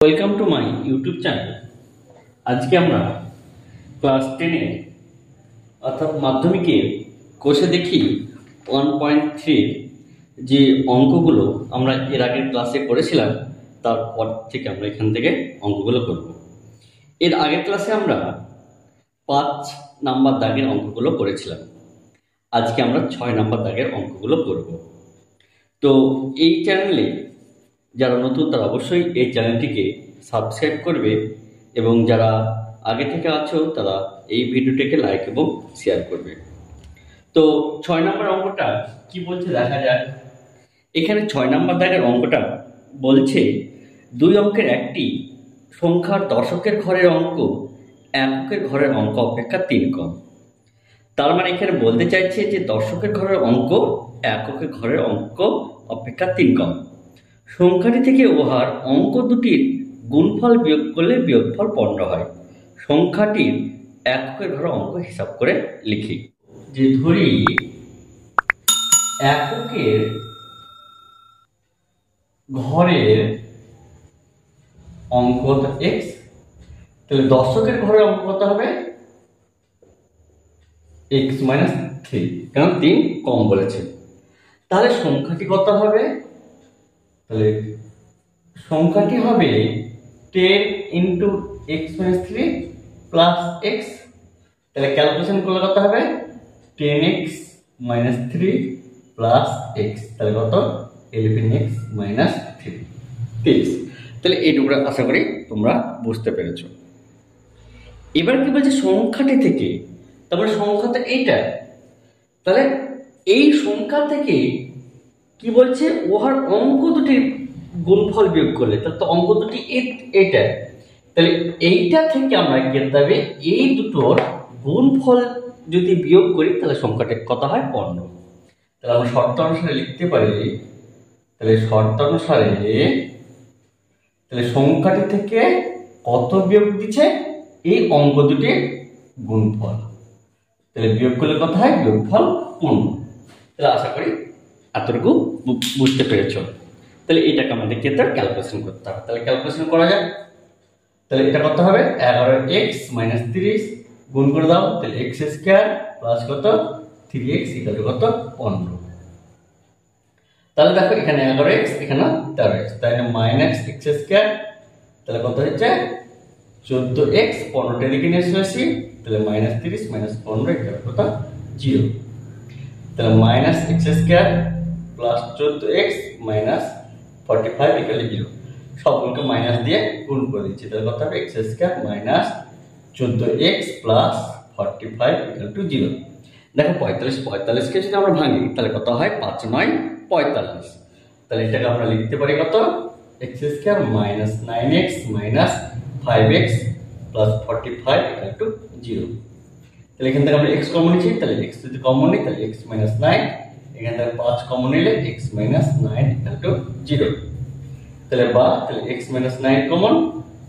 Welcome to my YouTube channel. আজকে আমরা class 10 অর্থাৎ মাধ্যমিকের কোষে দেখি 1.3 যে অঙ্কগুলো আমরা এর আগের ক্লাসে করেছিলাম তারপর থেকে আমরা এখান থেকে অঙ্কগুলো করব। এর আগের ক্লাসে আমরা 5 নাম্বার দাগের অঙ্কগুলো করেছিলাম। আজকে আমরা 6 নাম্বার দাগের অঙ্কগুলো করব। তো এই চ্যানেলে যারা নতুন তারা অবশ্যই এই চ্যানেলটিকে সাবস্ক্রাইব করবে এবং যারা আগে থেকে আছো তারা এই ভিডিওটিকে লাইক এবং শেয়ার করবে। তো 6 নম্বর অঙ্কটা কি বলছে দেখা যাক। এখানে 6 নম্বর দাগের অঙ্কটা বলছে 2 অঙ্কের একটি সংখ্যার দশকের ঘরের অঙ্ক এককের ঘরের অঙ্ক অপেক্ষা 3 কম। তার মানে এখানে বলতে চাইছে যে দশকের ঘরের অঙ্ক এককের ঘরের অঙ্ক অপেক্ষা 3 কম। সংখ্যাটি থেকে উহার অঙ্ক দুটির গুণফল বিয়োগ করলে বিয়োগফল 15 হয়। সংখ্যাটির এককের ঘরের অঙ্ক হিসাব করে লিখি। যে ধরি এককের ঘরের অঙ্ক x, তাহলে দশকের ঘরের অঙ্ক কত হবে x - 3, কারণ 3 কম বলেছে। তাহলে সংখ্যাটি কত হবে? তাহলে সংখ্যাটি হবে 10 × x - 3 + x। তাহলে ক্যালকুলেশন করলে কত হবে 10x - 3 + x, তাহলে কত 11x - 3, 30। তাহলে এইটুকু আশা করি তোমরা বুঝতে পেরেছো। এবার কি বলছে সংখ্যাটি থেকে, তারপরে সংখ্যাটা এইটা, তাহলে এই সংখ্যা থেকে কি বলছে উহার অঙ্ক দুটির গুণফল বিয়োগ করলে, তাহলে তো অঙ্ক দুটি এইটা, তাহলে এইটা থেকে আমরা কি করতে হবে এই দুটোর গুণফল যদি বিয়োগ করি তাহলে সংখ্যাটা কত হয় 15। তাহলে আমরা শর্ত অনুসারে লিখতে পারি, তাহলে শর্ত অনুসারে তাহলে সংখ্যাটি থেকে কত বিয়োগ দিচ্ছে এই অঙ্ক দুটির গুণফল, তাহলে বিয়োগ করলে কত হয় বিয়োগফল 15। তাহলে আশা করি এতটুকু বুঝতে পেরেছ। তাহলে এটাকে আমাদের ক্ষেত্রে ক্যালকুলেশন করতে হবে। তাহলে ক্যালকুলেশন করা যায়। তাহলে এটা কত হবে 11x - 30 গুণ করে দাও, তাহলে x² প্লাস কত 3x = কত 15। তাহলে দেখো এখানে 11x এখানে 13x, তাহলে -x², তাহলে কত হচ্ছে 14x, 15টা দিকে নিয়ে আসি, তাহলে -30 - 15 = কত 0। তাহলে -x² প্লাস 14x মাইনাস 45 = 0। সবগুলোকে মাইনাস দিয়ে গুণ করে দিচ্ছি, তাহলে কত হবে x² মাইনাস 14x প্লাস 45 = 0। দেখো 45কে যদি আমরা ভাঙি তাহলে কত হয় 5 × 9 = 45। তাহলে এটাকে আমরা লিখতে পারি কত x² minus 9x minus 5x plus 45 = 0। তাহলে এখান থেকে আমরা x কমন নিচ্ছি, তাহলে x যদি কমন নিই তাহলে x - 9, এখান থেকে 5 কমন নিলে x - 9 = 0। তাহলে তাহলে x - 9 কমন,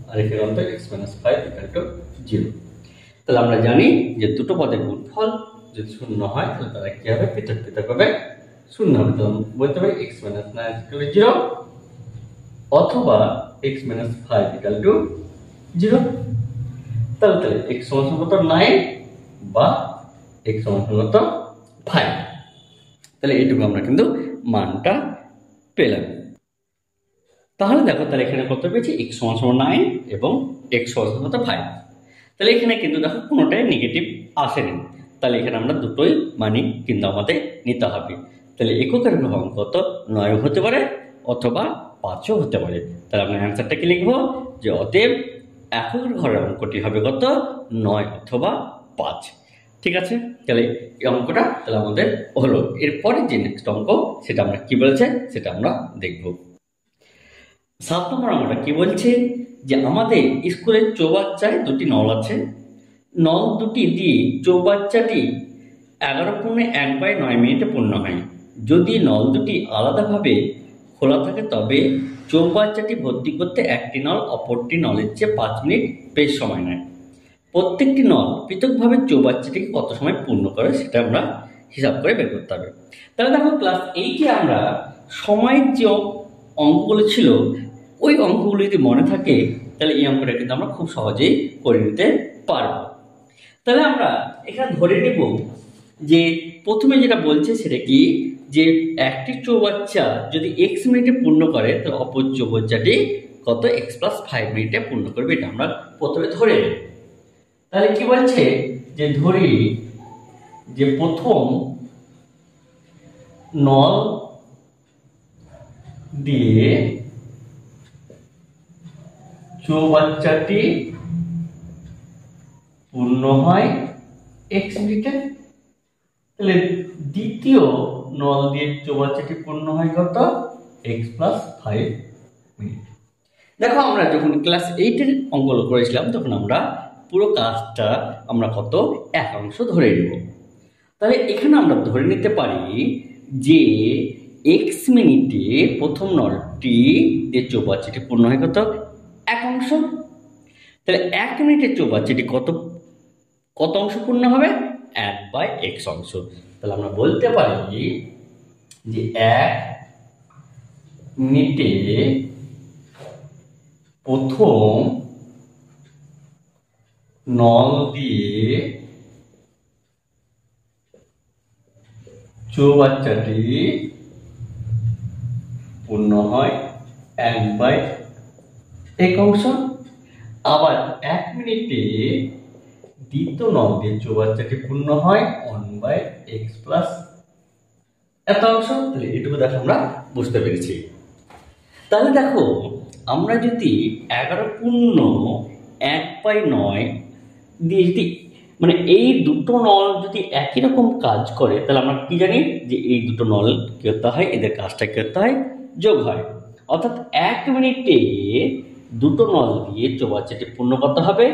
আর এখানে অন্তত x - 5 = 0। তাহলে আমরা জানি যে দুটো পদের গুণফল যদি শূন্য হয় তাহলে তারা কি হবে পৃথক পৃথক হবে শূন্য হবে। তাহলে বলতে পারি x - 9 = 0 অথবা x - 5 = 0। তাহলে x = কত 9 বা x = কত 5। তাহলে এইটুকু আমরা কিন্তু মানটা পেলাম। তাহলে দেখো তাহলে এখানে কত পেয়েছি x = 9 এবং x = কত 5। তাহলে এখানে কিন্তু দেখো কোনোটাই নেগেটিভ আসেনি, তাহলে এখানে আমরা দুটোই মানি কিন্তু আমাদের নিতে হবে। তাহলে এককের ঘর কত 9 হতে পারে অথবা 5ও হতে পারে। তাহলে আমরা অ্যান্সারটা কি লিখবো যে অতএব এককের ঘরের অঙ্কটি হবে কত 9 অথবা 5। ঠিক আছে, তাহলে এই অঙ্কটা তাহলে আমাদের হলো। এরপরে যে নেক্সট অঙ্ক সেটা আমরা কি বলছে সেটা আমরা দেখব। 7 নম্বর অঙ্কটা কি বলছে যে আমাদের স্কুলের চৌবাচ্চায় দুটি নল আছে। নল দুটি দিয়ে চৌবাচ্চাটি 11.1/9 পূর্ণ হয়। যদি নল দুটি আলাদাভাবে খোলা থাকে তবে চৌবাচ্চাটি ভর্তি করতে একটি নল অপরটি নলের চেয়ে 5 মিনিট বেশি সময় নেয়। প্রত্যেকটি নল পৃথকভাবে চৌবাচ্চাটিকে কত সময় পূর্ণ করে সেটা আমরা হিসাব করে বের করতে হবে। তাহলে দেখো ক্লাস 8 আমরা সময়ের যে অঙ্কগুলো ছিল ওই অঙ্কগুলো যদি মনে থাকে তাহলে এই অঙ্কটা কিন্তু আমরা খুব সহজেই করে নিতে পারবো। তাহলে আমরা এখানে ধরে নেব যে প্রথমে যেটা বলছে সেটা কি, যে একটি চৌবাচ্চা যদি x মিনিটে পূর্ণ করে তো অপর চৌবাচ্চাটি কত x + 5 মিনিটে পূর্ণ করবে, এটা আমরা প্রথমে ধরে নেব। তাহলে কি বলছে যে ধরি যে প্রথম নল দিয়ে চৌবাচ্চাটি পূর্ণ হয় x মিনিটে, তাহলে দ্বিতীয় নল দিয়ে চৌবাচ্চাটি পূর্ণ হয় কত x + 5 মিনিট। দেখো আমরা যখন ক্লাস 8 এর অঙ্কগুলো করেছিলাম তখন আমরা পুরো কাজটা আমরা কত একাংশ ধরে নেব। তাহলে এখানে আমরা ধরে নিতে পারি যে x মিনিটে প্রথম নলটি দিয়ে চৌবাচ্চাটি পূর্ণ হয় কত একাংশ। তাহলে 1 মিনিটে চৌবাচ্চাটি কত কত অংশ পূর্ণ হবে 1/x অংশ। তাহলে আমরা বলতে পারি যে 1 মিনিটে প্রথম নল দিয়ে চৌবাচ্চাটি পূর্ণ হয় 1/x অংশ। আবার 1 মিনিটে দ্বিতীয় নল দিয়ে চৌবাচ্চাটি পূর্ণ হয় 1/x প্লাস এত অংশ। তাহলে এটুকু দেখো আমরা বুঝতে পেরেছি। তাহলে দেখো আমরা যদি 11 পূর্ণ 1/9 দিয়ে যদি মানে এই দুটো নল যদি একই রকম কাজ করে তাহলে আমরা কি জানি যে এই দুটো নল কি করতে হয়, এদের কাজটা কি করতে হয়, যোগ হয়। অর্থাৎ 1 মিনিটে দুটো নল দিয়ে চৌবাচ্চাটি পূর্ণ করতে হবে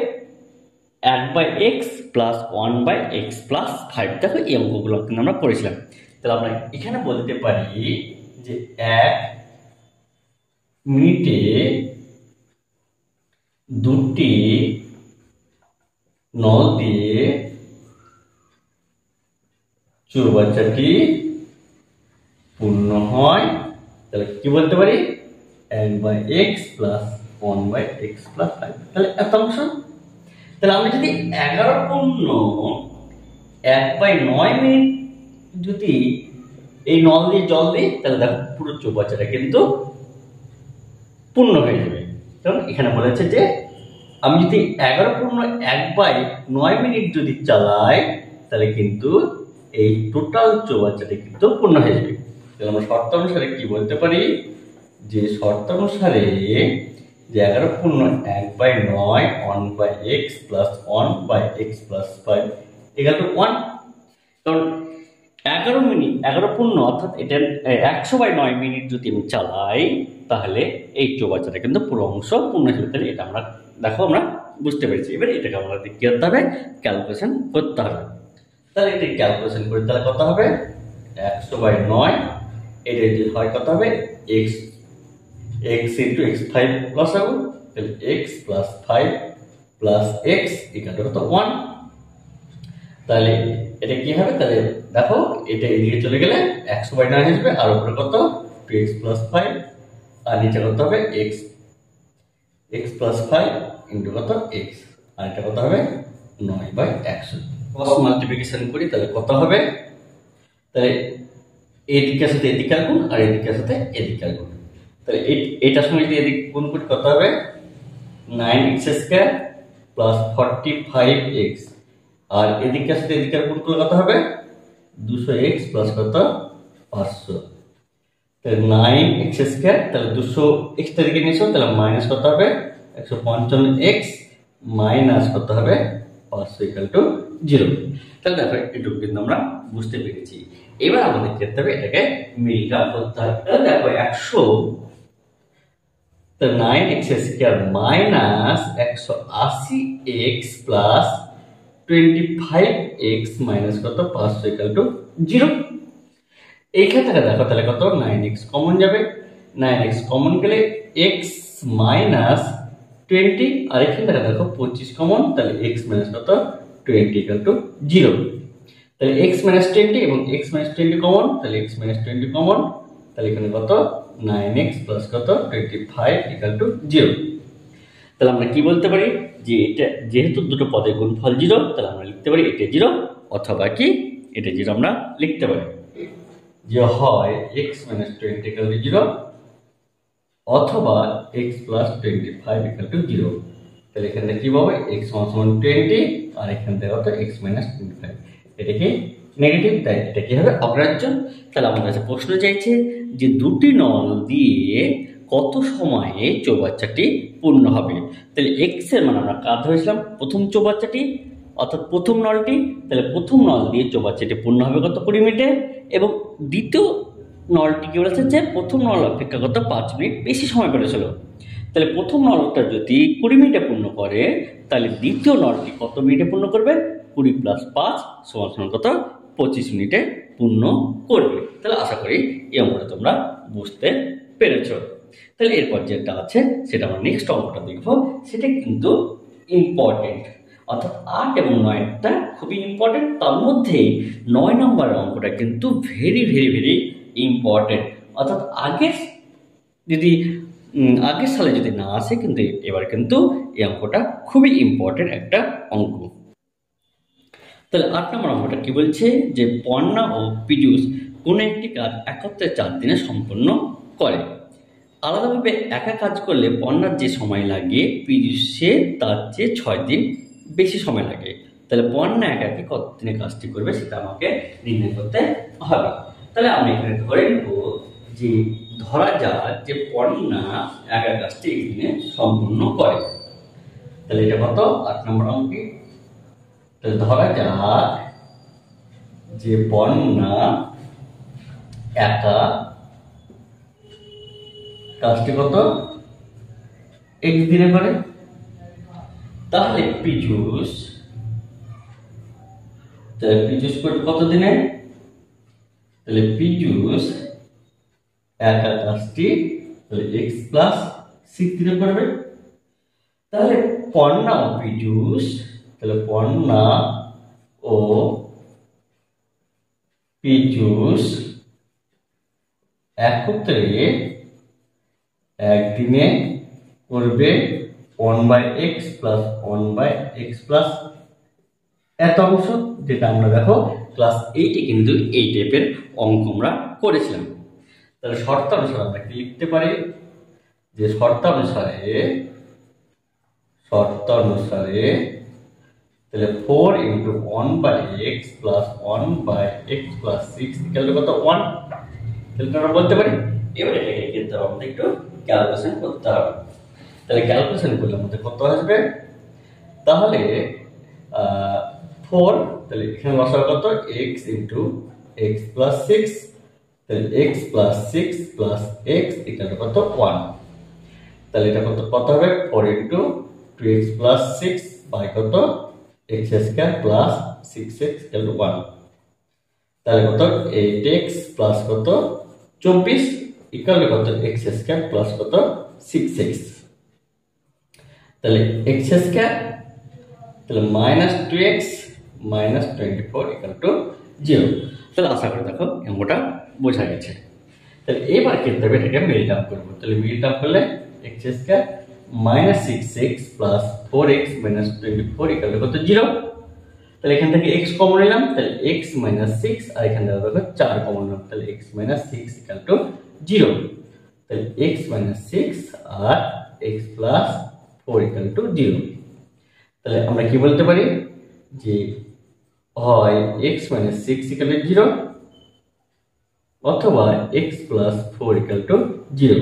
1/x প্লাস 1/x প্লাস 5। দেখো এই অঙ্কগুলো কিন্তু আমরা করেছিলাম। তাহলে আমরা এখানে বলতে পারি যে 1 মিনিটে দুটি নল দিয়ে চৌবাচ্চাটি পূর্ণ হয়, তাহলে কি বলতে পারি 1/x প্লাস 1/x প্লাস 5, তাহলে এত অংশ। তাহলে আমরা যদি 11 পূর্ণ 1/9 মিনিট যদি এই নল দিয়ে জল দিই তাহলে দেখো পুরো চৌবাচ্চাটা কিন্তু পূর্ণ হয়ে যাবে। কারণ এখানে বলেছে যে আমি যদি 11 পূর্ণ 1/9 মিনিট যদি চালাই তাহলে কিন্তু এই টোটাল চৌবাচ্চাটা কিন্তু পূর্ণ হয়ে যাবে। তাহলে আমরা শর্ত অনুসারে কি বলতে পারি যে শর্ত অনুসারে যে 11 পূর্ণ 1/9 1/x প্লাস 1/x প্লাস 5 = 1। কারণ 11 পূর্ণ অর্থাৎ এটা 100/9 মিনিট যদি আমি চালাই তাহলে এই চৌবাচ্চাটা কিন্তু পুরো অংশ পূর্ণ হয়ে যাবে। তাহলে এটা আমরা দেখো আমরা বুঝতে পেরেছি। এবার এটাকে আমাদের কি করতে হবে, ক্যালকুলেশন করতে হবে। তাহলে এটা ক্যালকুলেশন করে তাহলে কত হবে 100/9, এটা যদি হয় কত হবে x into x5 প্লাস হবে, তাহলে x প্লাস 5 প্লাস x = 1। তাহলে এটা কি হবে, তাহলে দেখো এটা এদিকে চলে গেলে 100/9 আসবে আর উপরে কত 2x প্লাস 5 আর নিচে কত হবে x প্লাস 5 ইনটু কত x আর এটা কত হবে 9/100। ক্রস মাল্টিপ্লিকেশন করি তাহলে কত হবে, তাহলে এদিকের সাথে এদিকে গুণ আর এদিকের সাথে এদিকে গুণ, তাহলে এটার সঙ্গে যদি এদিকে গুণ করি কত হবে 9x² প্লাস 45x আর এদিকের সাথে এদিকের গুণ করলে কত হবে 200x প্লাস কত 500। তাহলে 9x², তাহলে 200x এদিকে নিয়েছো তাহলে মাইনাস কত হবে 155x মাইনাস কত হবে 500 = 0। তাহলে দেখো এটুকু কিন্তু আমরা বুঝতে পেরেছি। এবার আমাদের করতে হবে এটাকে মিলটা করতে হবে। তাহলে দেখো 100 তাহলে 9x² minus 180x plus 25x minus কত 500 = 0। এইখান থেকে দেখো তাহলে কত 9x কমন যাবে, 9x কমন গেলে x মাইনাস 20 আর এখান থেকে দেখো 25 কমন, তাহলে x মাইনাস কত 20 = 0। তাহলে x মাইনাস 20 এবং x মাইনাস 20 কমন, তাহলে x মাইনাস 20 কমন, তাহলে এখানে কত 9x প্লাস কত 25 ইকুয়াল টু 0। তাহলে আমরা কি বলতে পারি যে এটা যেহেতু দুটো পদের গুণফল 0, তাহলে আমরা লিখতে পারি এটা 0 অথবা কি এটা 0 আমরা লিখতে পারি। যে হয় x minus 20 ইকুয়াল টু 0 অথবা x plus 25 ইকুয়াল টু 0। তাহলে এখানে কি পাবো x সমান 20 আর এখান থেকে কত x minus 25। এটা কি নেগেটিভ, তাই এটা কি হবে অগ্রাহ্য। তাহলে আমার কাছে প্রশ্ন চাইছে যে দুটি নল দিয়ে কত সময়ে চৌবাচ্চাটি পূর্ণ হবে। তাহলে x এর মান আমরা কাজ ধরেছিলাম প্রথম চৌবাচ্চাটি অর্থাৎ প্রথম নলটি, তাহলে প্রথম নল দিয়ে চৌবাচ্চাটি পূর্ণ হবে কত 20 মিনিটে, এবং দ্বিতীয় নলটি কি বলেছে যে প্রথম নল অপেক্ষা কত 5 মিনিট বেশি সময় পেয়েছিল। তাহলে প্রথম নলটা যদি 20 মিনিটে পূর্ণ করে, তাহলে দ্বিতীয় নলটি কত মিনিটে পূর্ণ করবে 20 প্লাস 5 সমান কত 25 মিনিটে পূর্ণ করবে। তাহলে আশা করি এই অঙ্কটা তোমরা বুঝতে পেরেছ। তাহলে এরপর যেটা আছে সেটা আমরা নেক্সট অঙ্কটা দেখবো, সেটা কিন্তু ইম্পর্টেন্ট, অর্থাৎ 8 এবং 9টা খুবই ইম্পর্টেন্ট। তার মধ্যে 9 নম্বরের অঙ্কটা কিন্তু ভেরি ভেরি ভেরি ইম্পর্টেন্ট, অর্থাৎ আগের সালে যদি না আসে কিন্তু এবার কিন্তু এই অঙ্কটা খুবই ইম্পর্টেন্ট একটা অঙ্ক। তাহলে 8 নম্বর অঙ্কটা কি বলছে যে পর্ণা ও পীযূষ কোনো একটি কাজ একত্রে 4 দিনে সম্পন্ন করে। আলাদাভাবে একা কাজ করলে পর্ণার যে সময় লাগে পীযূষে তার চেয়ে 6 দিন বেশি সময় লাগে। তাহলে পর্ণা একাকে কত দিনে কাজটি করবে সেটা আমাকে নির্ণয় করতে হবে। তাহলে আমি এখানে ধরে নেব যে ধরা যাক যে পর্ণা একা কাজটি একদিনে সম্পূর্ণ করে। তাহলে এটা কত 8 নম্বর অঙ্কে। তাহলে ধরা যাক যে পর্ণা একা কাজটি কত একদিনে করে, তাহলে পীযূষ করবে কত দিনে, তাহলে পীযূষ একা কাজটি তাহলে x প্লাস 6 দিনে করবে। তাহলে পর্ণা ও পীযূষ, তাহলে পর্ণা ও পীযূষ একত্রে একদিনে করবে 1/x প্লাস 1/x প্লাস এত অংশ, যেটা আমরা দেখো ক্লাস 8-এ কিন্তু এই টাইপের অঙ্ক আমরা করেছিলাম। তাহলে শর্তানুসারে আমরা কি লিখতে পারি যে শর্তানুসারে তাহলে 4 into 1/x plus 1/x plus 6 equal to কত 1। তাহলে আমরা বলতে পারি। এবার এটাকে কিন্তু আমাদের একটু ক্যালকুলেশন করতে হবে। তাহলে ক্যালকুলেশন করলে আমাদের কত আসবে, তাহলে 4, তাহলে এখানে বসাবো কত x into x plus 6, তাহলে x plus 6 plus x equal two কত 1। তাহলে এটা কত হবে 4 into 2x plus 6 বাই কত x square plus 6x equal to 1। তাহলে কত 8x প্লাস কত 24 ইকুয়াল টু কত x স্কয়ার প্লাস কত 6x। তাহলে x স্কয়ার তাহলে minus 2x minus 24 equal to 0। তাহলে আশা করি দেখো অঙ্কটা বোঝা গেছে। তাহলে এবার কিন্তু এটাকে মিল ডাউন করবো। তাহলে মিল ডাউন করলে x square minus 6x plus 4x minus 24 equal to কত 0। তাহলে এখান থেকে x কমন নিলাম, তাহলে x মাইনাস 6 আর এখান থেকে দেখো 4 কমন নিলাম, তাহলে x মাইনাস 6 ইকুয়াল টু 0। তাহলে x মাইনাস 6 আর x প্লাস 4 ইকুয়াল টু 0। তাহলে আমরা কি বলতে পারি যে হয় x মাইনাস 6 ইকুয়াল টু 0 অথবা x প্লাস 4 ইকুয়াল টু 0।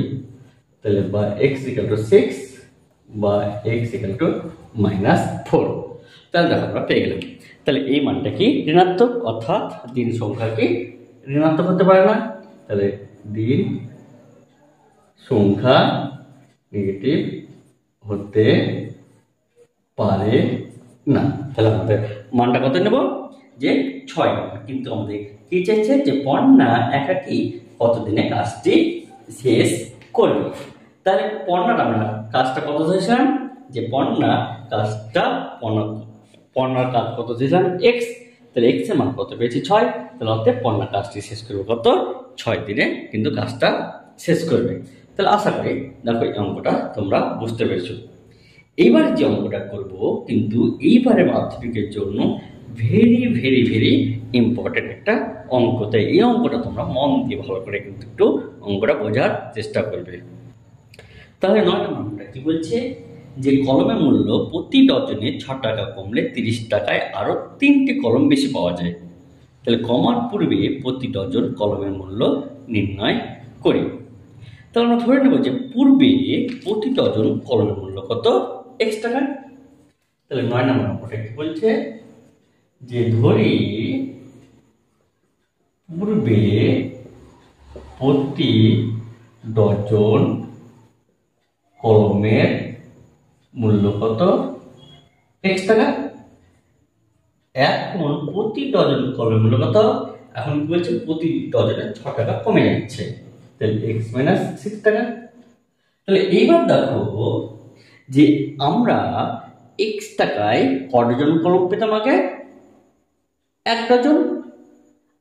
তাহলে বা x ইকুয়াল টু 6 বা x ইকুয়াল টু মাইনাস 4। তাহলে দেখো আমরা পেয়ে গেলাম। তাহলে এই মানটা কি ঋণাত্মক, অর্থাৎ দিন সংখ্যা কি ঋণাত্মক হতে পারে না। তাহলে দিন সংখ্যা নেগেটিভ হতে পারে না। তাহলে আমাদের মানটা কত নেব যে 6 নম্বর। কিন্তু আমাদের কি চাইছে যে পর্ণা একাকি কতদিনে কাজটি শেষ করবে। তাহলে পর্ণার আমরা কাজটা কত ধরেছিলাম যে পর্ণার কাজ কত ধরেছিলাম x। তাহলে x এর মান কত পেয়েছি 6। তাহলে অতএব পর্ণার কাজটি শেষ করবে কত 6 দিনে কিন্তু কাজটা শেষ করবে। তাহলে আশা করি দেখো এই অঙ্কটা তোমরা বুঝতে পেরেছো। এইবার যে অঙ্কটা করব কিন্তু এইবারে মাধ্যমিকের জন্য ভেরি ভেরি ভেরি ইম্পর্টেন্ট একটা অঙ্ক, তাই এই অঙ্কটা তোমরা মন দিয়ে ভালো করে কিন্তু একটু অঙ্কটা বোঝার চেষ্টা করবে। তাহলে 9 নম্বর অঙ্কটা কি বলছে যে কলমের মূল্য প্রতি ডজনে 6 টাকা কমলে 30 টাকায় আরো 3টি কলম বেশি পাওয়া যায়। তাহলে কমার পূর্বে প্রতি ডজন কলমের মূল্য নির্ণয় করি। তাহলে আমরা ধরে নেব যে পূর্বে প্রতি ডজন কলমের মূল্য কত, x টাকা। তাহলে 9 নম্বর অঙ্কটা কি বলছে যে ধরি পূর্বে প্রতি ডজন কলমের মূল্য কত, x টাকা। এখন প্রতি ডজন কলমের মূল্য কত, এখন কি বলছে প্রতি ডজনে 6 টাকা কমে যাচ্ছে, তাহলে x মাইনাস 6 টাকা। তাহলে এইবার দেখো যে আমরা x টাকায় কত ডজন কলম পেতাম আগে, 1 ডজন,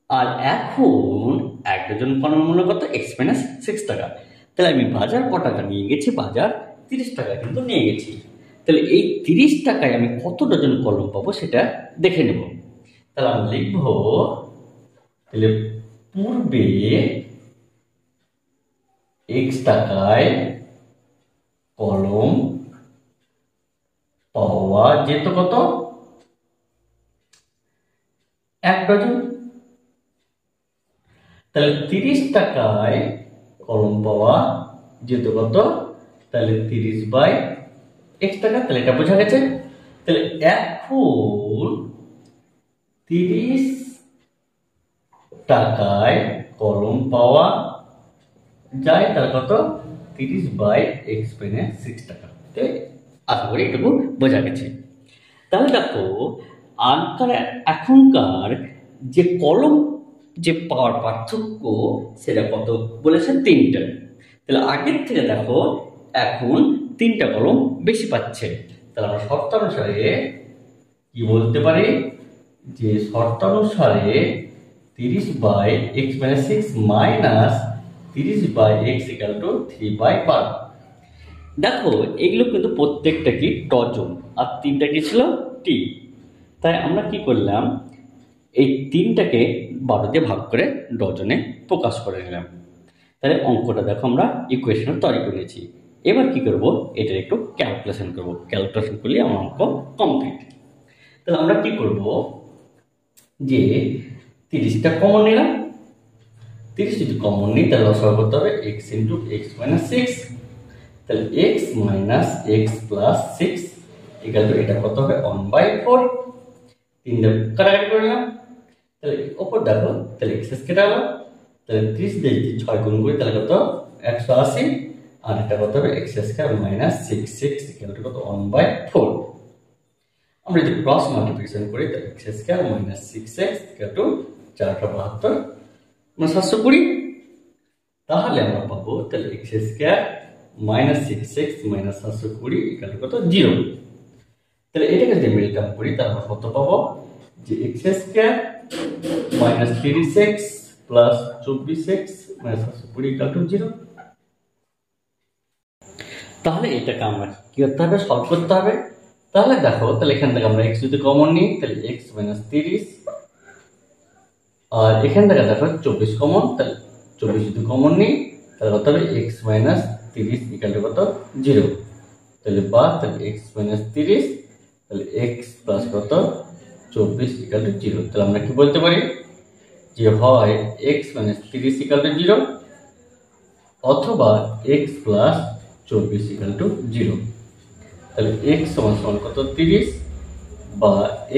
আর এখন 1 ডজন কলমের মূল্য কত, x মাইনাস 6 টাকা। তাহলে আমি বাজার কত টাকা নিয়ে গেছি, বাজার 30 টাকা কিন্তু নিয়ে গেছি। তাহলে এই 30 টাকায় আমি কত ডজন কলম পাবো সেটা দেখে নেব। তাহলে আমি লিখব তাহলে পূর্বে x টাকায় কলম পাওয়া যেত কত, 1 ডজন। তাহলে 30 টাকায় কলম পাওয়া যেত কত, তাহলে 30 বাই x টাকা। তাহলে এটা বোঝা গেছে। তাহলে এখন 30 টাকায় কলম পাওয়া যায় তার কত, 30 বাই x মাইনাস 6 টাকা। আশা করি এটুকু বোঝা গেছে। তাহলে দেখো এখনকার যে কলম যে পাওয়ার পার্থক্য সেটা কত বলেছে, 3টা। তাহলে আগের থেকে দেখো এখন 3টা কলম বেশি পাচ্ছে। তাহলে আমরা শর্তানুসারে কি বলতে পারি যে শর্তানুসারে 30 by x minus 6 minus 30 by x equal to 3 by 12। দেখো এগুলো কিন্তু প্রত্যেকটা কি ডজন, আর 3টা কি ছিল টি। তাই আমরা কি করলাম, এই 3টাকে 12 দিয়ে ভাগ করে ডজনে প্রকাশ করে নিলাম। তাহলে অঙ্কটা দেখো আমরা ইকুয়েশন তৈরি করে নিয়েছি। এবার কি করব, এটার একটু ক্যালকুলেশন করব। ক্যালকুলেশন করলে আমার অঙ্ক কমপ্লিট। তাহলে আমরা কি করব যে 30টা কমন নিলাম, 30 যদি কমন নিই তাহলে লসাগু করতে হবে x ইন্টু এক্স মাইনাস 6। তাহলে x minus x plus 6 equal to এটা কত হবে 1/4। 3টা কাটাকাটি করলাম, তাহলে ওপর দেখো তাহলে x কেটে গেল। তাহলে 30 দিয়ে যদি 6 গুণ করি তাহলে কত 180, আর এটা কত হবে x square minus 6 equal to কত 1/4। আমরা যদি ক্রস মাল্টিপ্লিকেশন করি তাহলে x square minus 6x equal to 472 মানে 720। তাহলে আমরা পাবো তাহলে x square minus 6x minus 720 equal to কত 0। তাহলে এটাকে যদি মিলটাম করি তাহলে আমরা কত পাবো যে x square minus 36x plus 24x minus 720 equal to 0। তাহলে এটাকে আমরা কি করতে হবে, সলভ করতে হবে। তাহলে দেখো তাহলে এখান থেকে আমরা x যদি কমন নিই তাহলে x মাইনাস 30, আর এখান থেকে দেখো 24 কমন, তাহলে 24 যদি কমন নিই তাহলে কত হবে x মাইনাস 30 ইকুয়াল টু কত 0। তাহলে বা তাহলে x মাইনাস 30 তাহলে x প্লাস কত 24 ইকুয়াল টু 0। তাহলে আমরা কি বলতে পারি যে হয় x মাইনাস 30 ইকুয়াল টু 0 অথবা x প্লাস 24 ইকুয়াল টু 0। তাহলে x সমান সমান কত 30 বা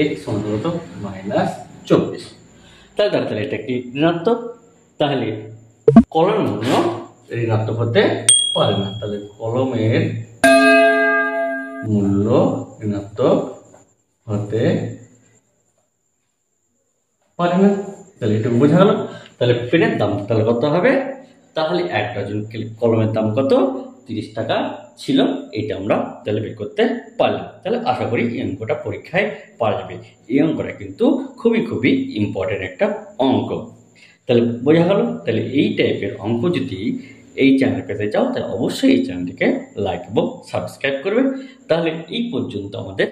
x সমান কত মাইনাস 24। তাহলে এটা কি ঋণাত্মক, তাহলে কলমের মূল্য ঋণাত্মক হতে পারে না। তাহলে কলমের মূল্য ঋণাত্মক হতে পারে না। তাহলে এটা বোঝা গেল। তাহলে পেনের দাম তাহলে কত হবে, তাহলে 1 ডজন কলমের দাম কত 30 টাকা ছিল, এটা আমরা তাহলে বের করতে পারলাম। তাহলে আশা করি এই অঙ্কটা পরীক্ষায় পাওয়া যাবে। এই অঙ্কটা কিন্তু খুবই খুবই ইম্পর্টেন্ট একটা অঙ্ক। তাহলে বোঝা গেল। তাহলে এই টাইপের অঙ্ক যদি এই চ্যানেল পেতে চাও তাহলে অবশ্যই এই চ্যানেলটিকে লাইক এবং সাবস্ক্রাইব করবে। তাহলে এই পর্যন্ত আমাদের